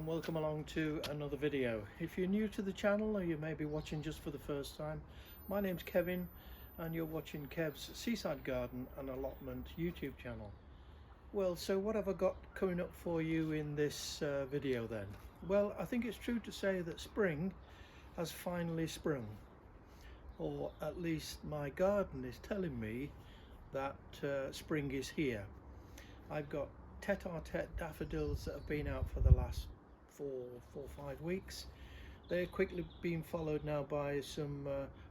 and welcome along to another video. If you're new to the channel or you may be watching just for the first time, my name's Kevin and you're watching Kev's Seaside Garden and Allotment YouTube channel. Well, so what have I got coming up for you in this video then? Well, I think it's true to say that spring has finally sprung, or at least my garden is telling me that spring is here. I've got Tet-a-tet daffodils that have been out for the last four or 5 weeks. They're quickly being followed now by some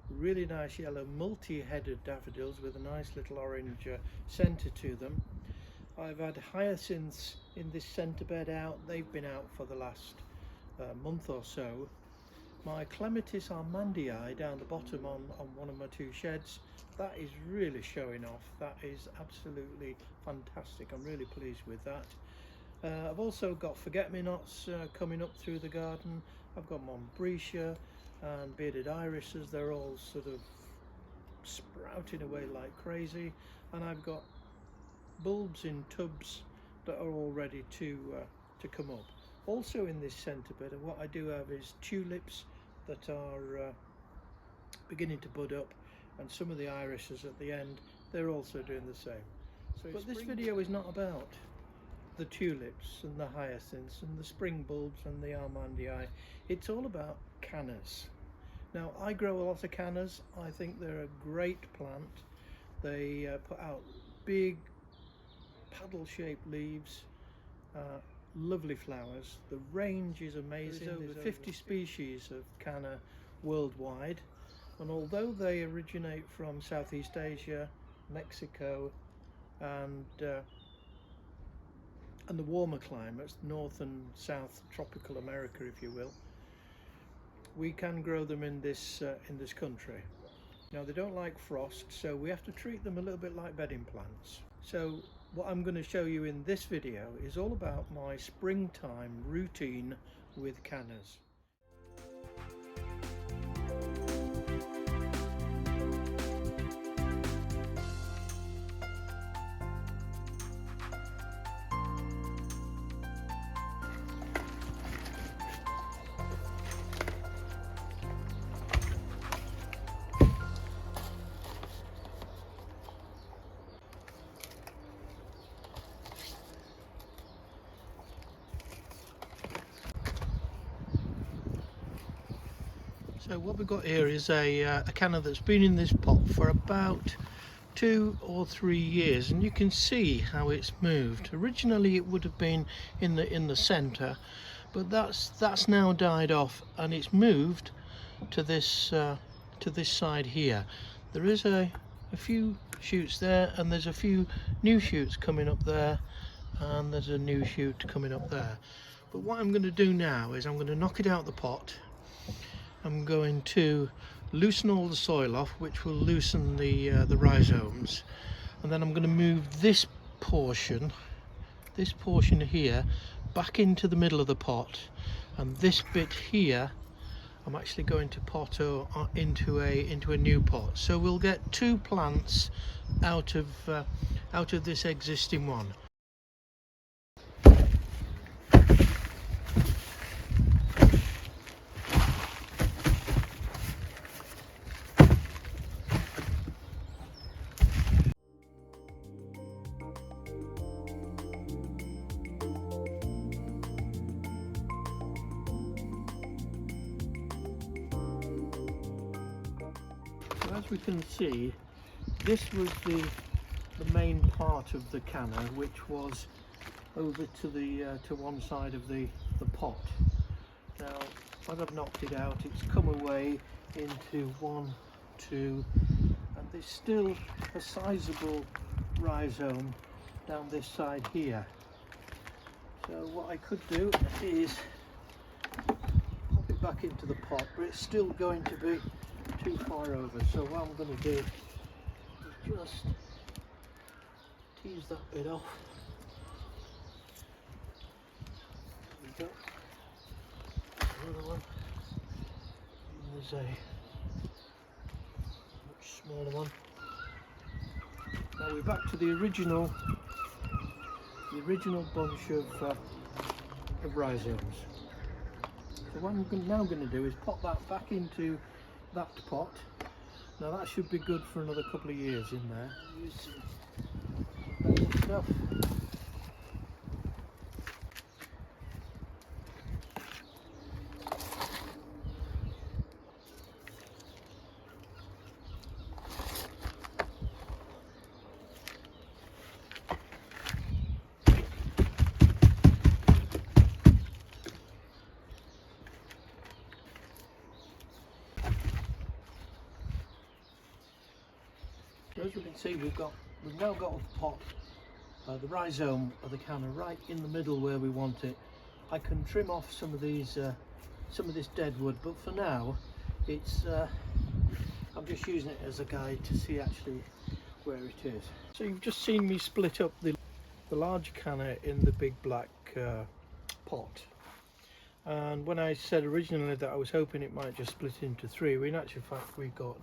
really nice yellow multi-headed daffodils with a nice little orange centre to them. I've had hyacinths in this centre bed out. They've been out for the last month or so. My Clematis Armandi down the bottom on one of my 2 sheds, that is really showing off. That is absolutely fantastic. I'm really pleased with that. I've also got forget-me-nots coming up through the garden. I've got Mombrecia and bearded irises. They're all sort of sprouting away like crazy, and I've got bulbs in tubs that are all ready to come up. Also in this centre bed, and what I do have is tulips that are beginning to bud up, and some of the irises at the end, they're also doing the same. But this video is not about the tulips and the hyacinths and the spring bulbs and the Armandi. It's all about Cannas. Now, I grow a lot of Cannas. I think they're a great plant. They put out big paddle-shaped leaves, lovely flowers. The range is amazing. There's over 50 species of Canna worldwide, and although they originate from Southeast Asia, Mexico and the warmer climates, North and South tropical America if you will, we can grow them in this country. Now, they don't like frost, so we have to treat them a little bit like bedding plants. So what I'm going to show you in this video is all about my springtime routine with Cannas. So what we've got here is a canna that's been in this pot for about 2 or 3 years, and you can see how it's moved. Originally it would have been in the centre, but that's now died off and it's moved to this side here. There is a few shoots there, and there's a few new shoots coming up there, and there's a new shoot coming up there. But what I'm going to do now is I'm going to knock it out the pot. I'm going to loosen all the soil off, which will loosen the rhizomes, and then I'm going to move this portion here back into the middle of the pot, and this bit here I'm actually going to pot into a new pot. So we'll get 2 plants out of this existing one. As we can see, this was the main part of the canna, which was over to one side of the pot. Now, as I've knocked it out, it's come away into 1, 2, and there's still a sizable rhizome down this side here. So what I could do is pop it back into the pot, but it's still going to be too far over. So what I'm going to do is just tease that bit off. There we go. Another one. And there's a much smaller one. Now we're back to the original bunch of rhizomes. So what I'm now going to do is pop that back into that pot. Now that should be good for another couple of years in there. Use some better stuff. As you can see, we've now got the pot, the rhizome of the canna right in the middle where we want it. I can trim off some of this dead wood, but for now, it's I'm just using it as a guide to see actually where it is. So you've just seen me split up the large canna in the big black pot. And when I said originally that I was hoping it might just split into three, in actual fact we got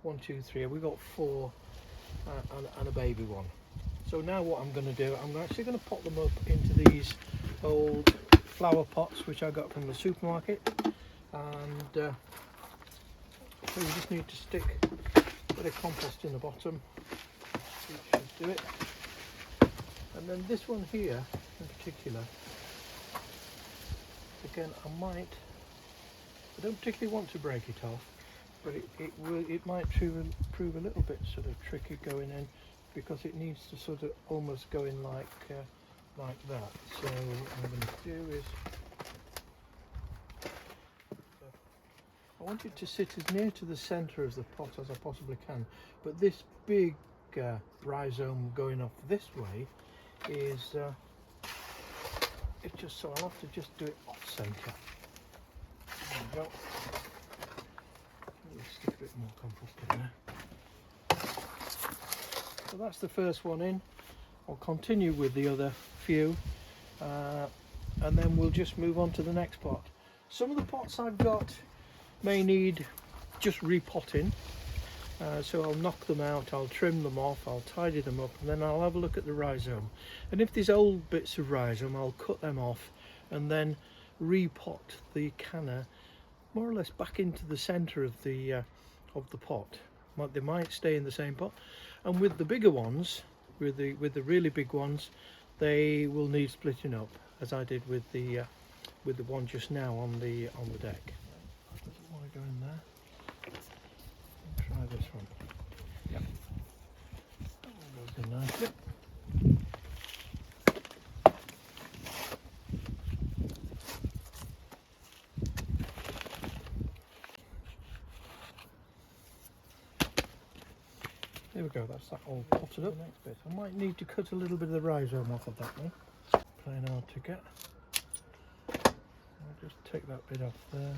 1, 2, 3, we got 4 and a baby one. So now what I'm going to do, I'm actually going to pop them up into these old flower pots which I got from the supermarket, and so you just need to stick a bit of compost in the bottom, which should do it. And then this one here in particular, again I don't particularly want to break it off, but it might prove a little bit sort of tricky going in, because it needs to sort of almost go in like that. So what I'm going to do is I want it to sit as near to the centre of the pot as I possibly can, but this big rhizome going off this way is it's just so I'll have to just do it off centre. There we go. Stick a bit more compost in there. So that's the first one in. I'll continue with the other few, and then we'll just move on to the next pot. Some of the pots I've got may need just repotting, so I'll knock them out, I'll trim them off, I'll tidy them up, and then I'll have a look at the rhizome. And if there's old bits of rhizome, I'll cut them off and then repot the canna more or less back into the centre of the pot. They might stay in the same pot, and with the bigger ones, with the really big ones, they will need splitting up, as I did with the one just now on the deck. Doesn't want to go in there. I'll try this one. Yep. That one goes in nicely. There we go, that's that all potted up. Next bit, I might need to cut a little bit of the rhizome off of that one. Plain hard to get. I'll just take that bit off there.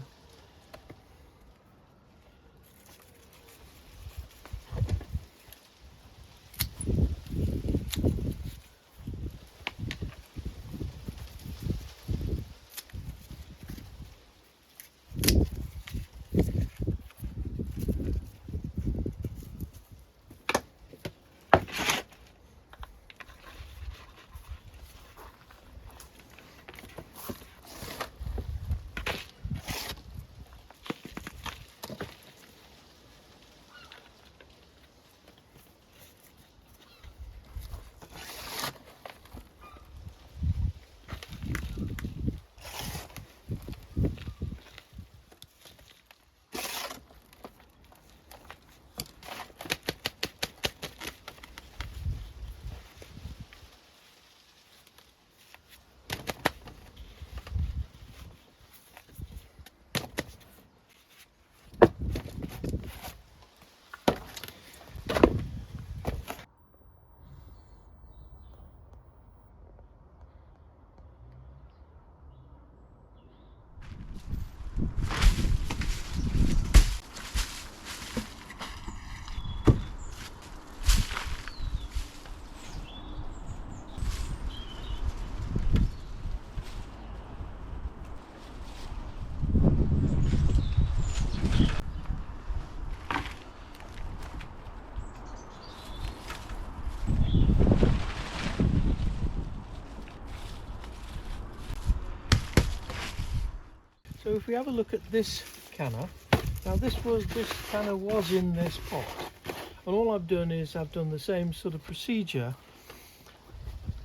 if we have a look at this canna, now this canna was in this pot, and all I've done is I've done the same sort of procedure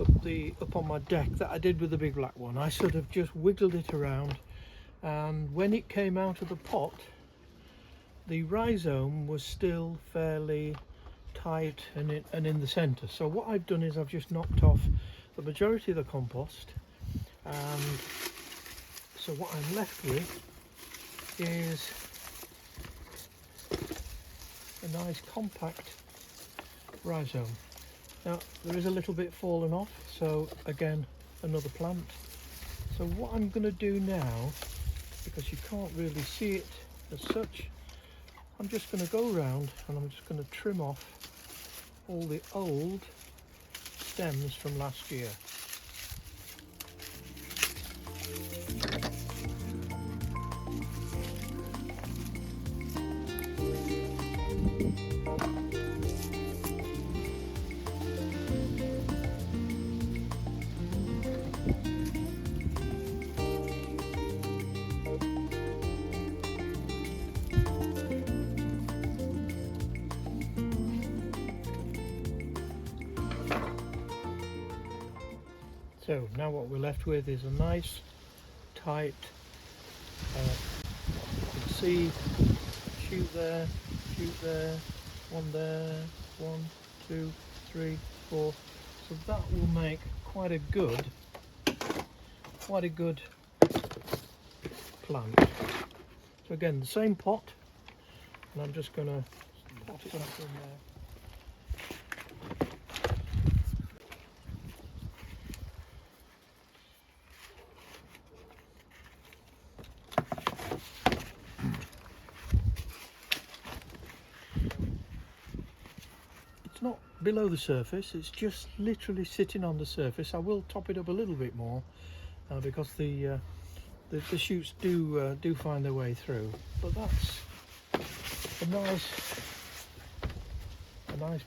up on my deck that I did with the big black one. I sort of just wiggled it around, and when it came out of the pot, the rhizome was still fairly tight and in the center. So what I've done is I've just knocked off the majority of the compost, and so what I'm left with is a nice compact rhizome. Now there is a little bit fallen off, so again another plant. So what I'm going to do now, because you can't really see it as such, I'm just going to go around and I'm just going to trim off all the old stems from last year. So now what we're left with is a nice tight, you can see, shoot there, one there, 1, 2, 3, 4. So that will make quite a good plant. So again, the same pot, and I'm just going to pot it up in there. Not below the surface, it's just literally sitting on the surface. I will top it up a little bit more because the shoots do find their way through, but that's a nice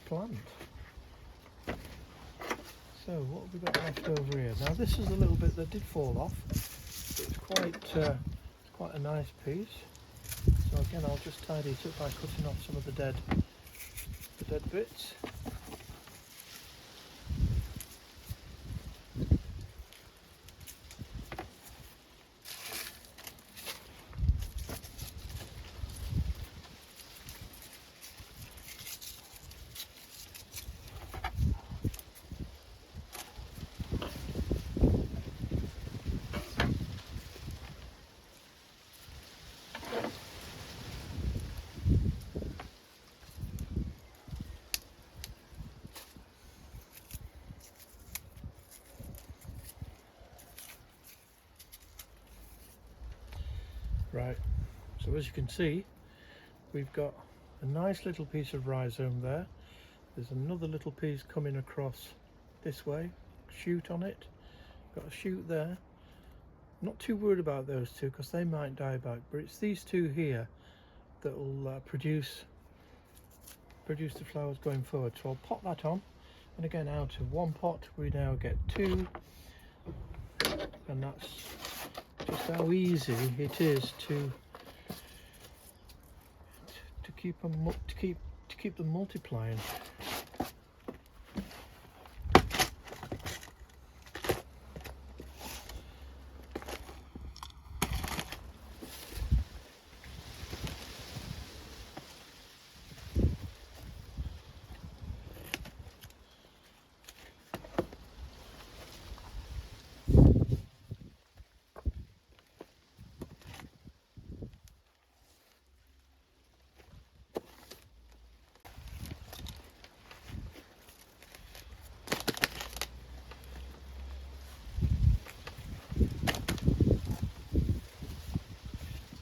plant. So what have we got left over here? Now this is a little bit that did fall off. It's quite a nice piece. So again, I'll just tidy it up by cutting off some of the dead bits. Right, so as you can see, we've got a nice little piece of rhizome there. There's another little piece coming across this way, shoot on it. Got a shoot there. Not too worried about those two because they might die back, but it's these two here that will produce the flowers going forward. So I'll pop that on, and again, out of one pot we now get two, and that's just how easy it is to keep them multiplying.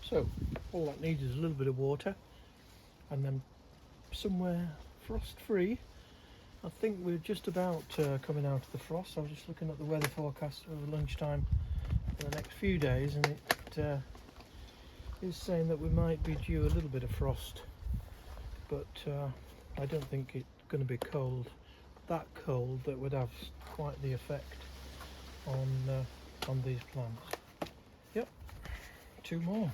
So all that needs is a little bit of water, and then somewhere frost free. I think we're just about coming out of the frost. I was just looking at the weather forecast over lunchtime for the next few days, and it is saying that we might be due a little bit of frost, but I don't think it's going to be that cold that would have quite the effect on these plants. Yep. 2 more.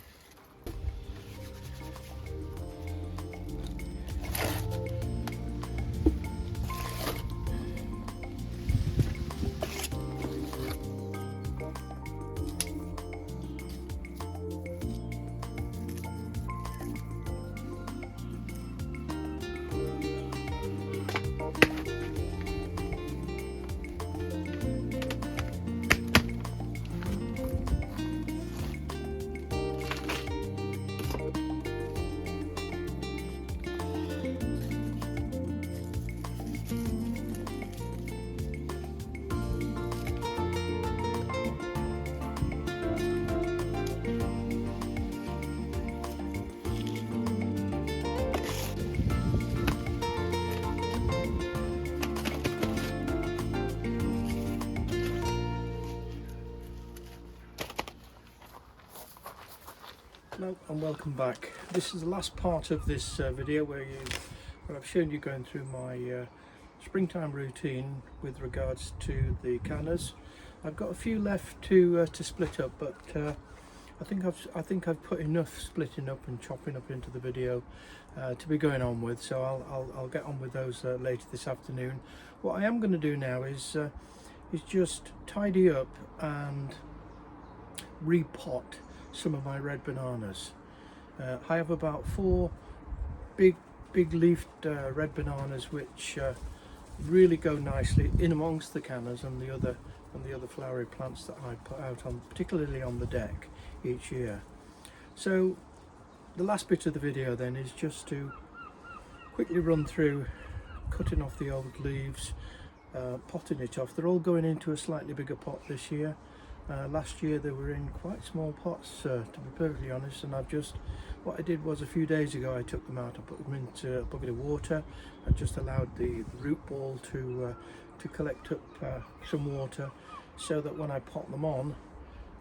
Hello and welcome back. This is the last part of this video where I've shown you going through my springtime routine with regards to the cannas. I've got a few left to split up, but I think I've put enough splitting up and chopping up into the video to be going on with. So I'll get on with those later this afternoon. What I am going to do now is just tidy up and repot some of my red bananas. I have about 4 big leafed red bananas which really go nicely in amongst the cannas and the other flowery plants that I put out on, particularly on the deck each year. So the last bit of the video then is just to quickly run through cutting off the old leaves, potting it off. They're all going into a slightly bigger pot this year. Last year they were in quite small pots, to be perfectly honest, and what I did was a few days ago I took them out and put them into a bucket of water and just allowed the root ball to collect up some water, so that when I pot them on,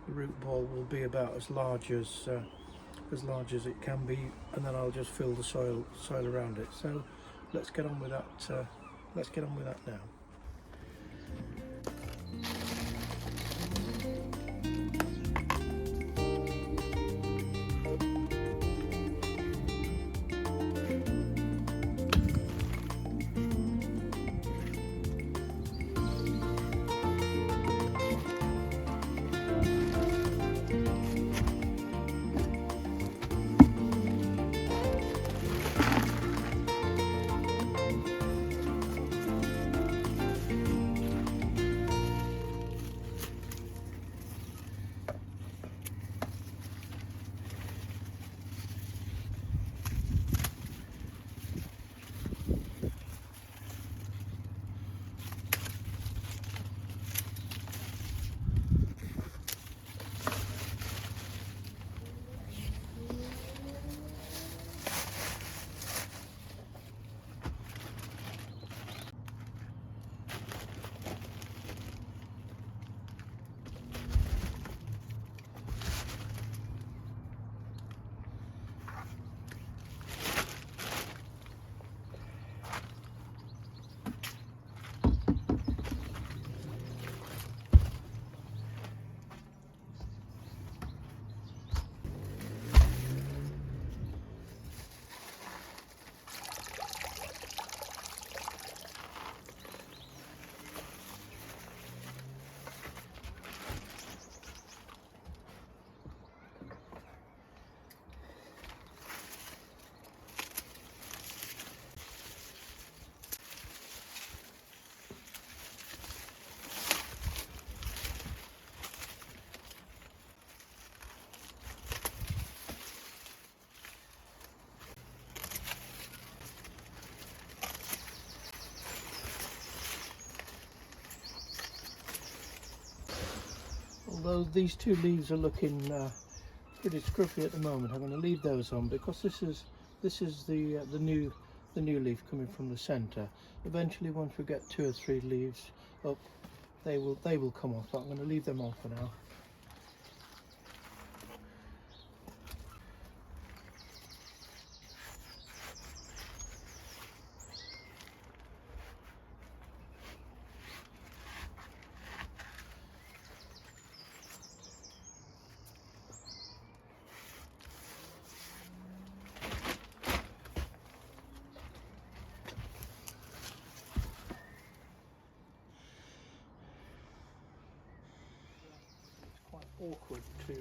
the root ball will be about as large as it can be, and then I'll just fill the soil around it. So let's get on with that. Let's get on with that now. Although these 2 leaves are looking pretty scruffy at the moment, I'm going to leave those on because this is the new leaf coming from the centre. Eventually, once we get 2 or 3 leaves up, they will come off, but I'm going to leave them on for now. awkward to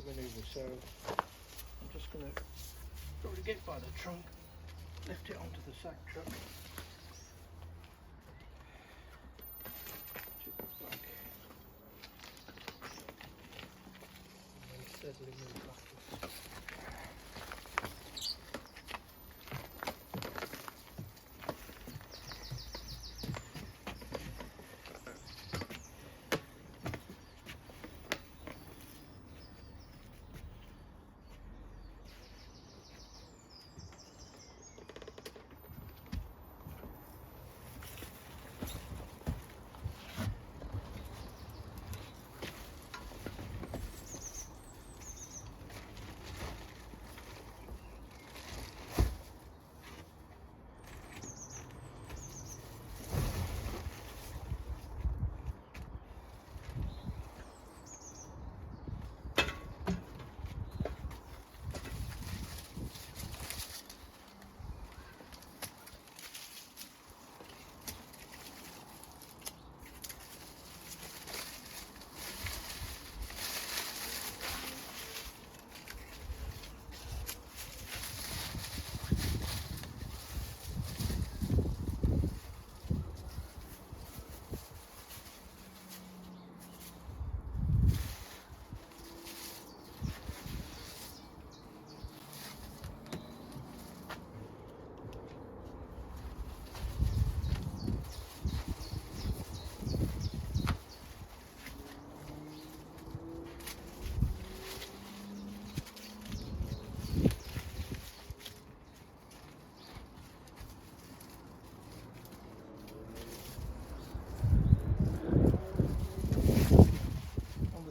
manoeuvre. So I'm just going to probably get by the trunk, lift it onto the sack truck, tip it back, and then steadily move backwards.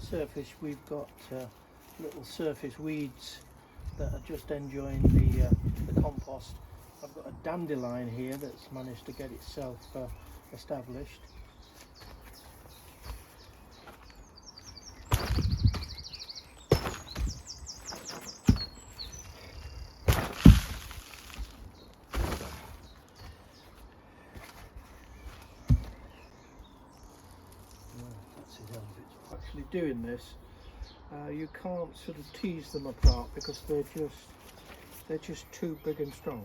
Surface, we've got little surface weeds that are just enjoying the compost. I've got a dandelion here that's managed to get itself established. Actually doing this, you can't sort of tease them apart because they're just too big and strong.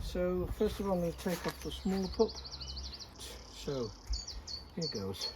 So first of all, I'm going to take off the smaller pup. So here goes.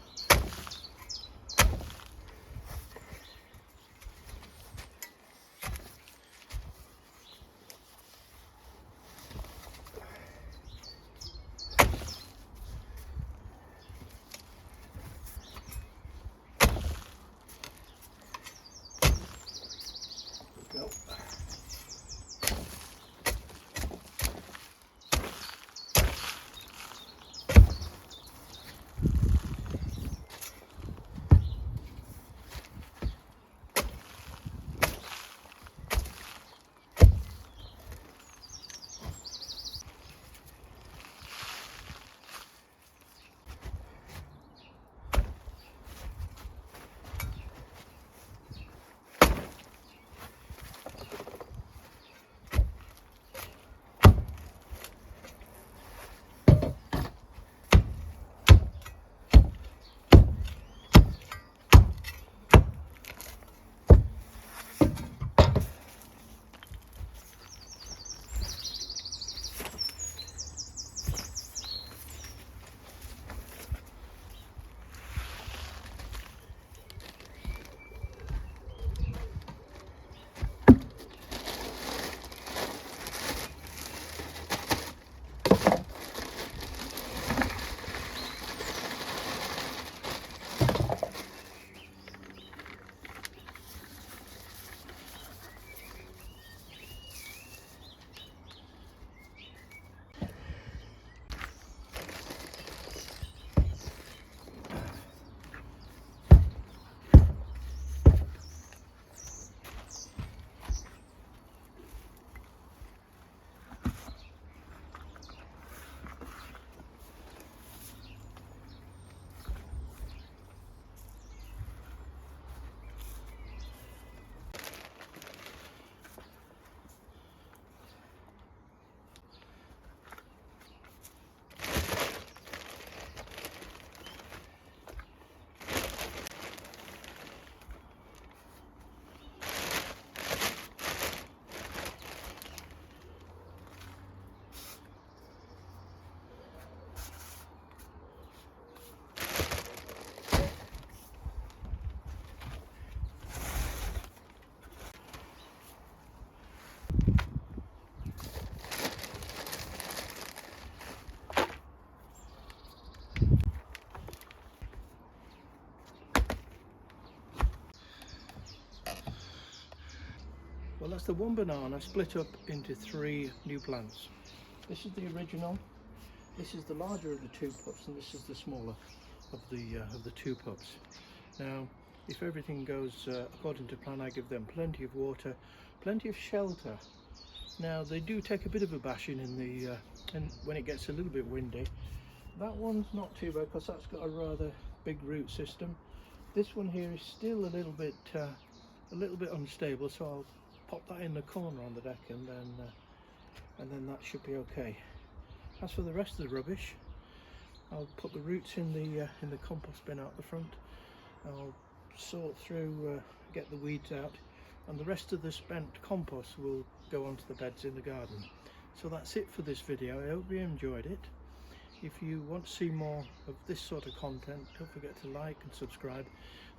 that's the one banana split up into 3 new plants. This is the original, this is the larger of the 2 pups, and this is the smaller of the 2 pups. Now, if everything goes according to plan, I give them plenty of water, plenty of shelter. Now, they do take a bit of a bashing when it gets a little bit windy. That one's not too bad because that's got a rather big root system. This one here is still a little bit unstable, so I'll pop that in the corner on the deck, and then that should be okay. As for the rest of the rubbish, I'll put the roots in the compost bin out the front. I'll sort through, get the weeds out, and the rest of the spent compost will go onto the beds in the garden. So that's it for this video. I hope you enjoyed it. If you want to see more of this sort of content, don't forget to like and subscribe.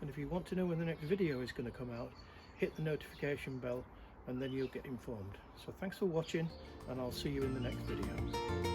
And if you want to know when the next video is going to come out, hit the notification bell and then you'll get informed. So thanks for watching, and I'll see you in the next video.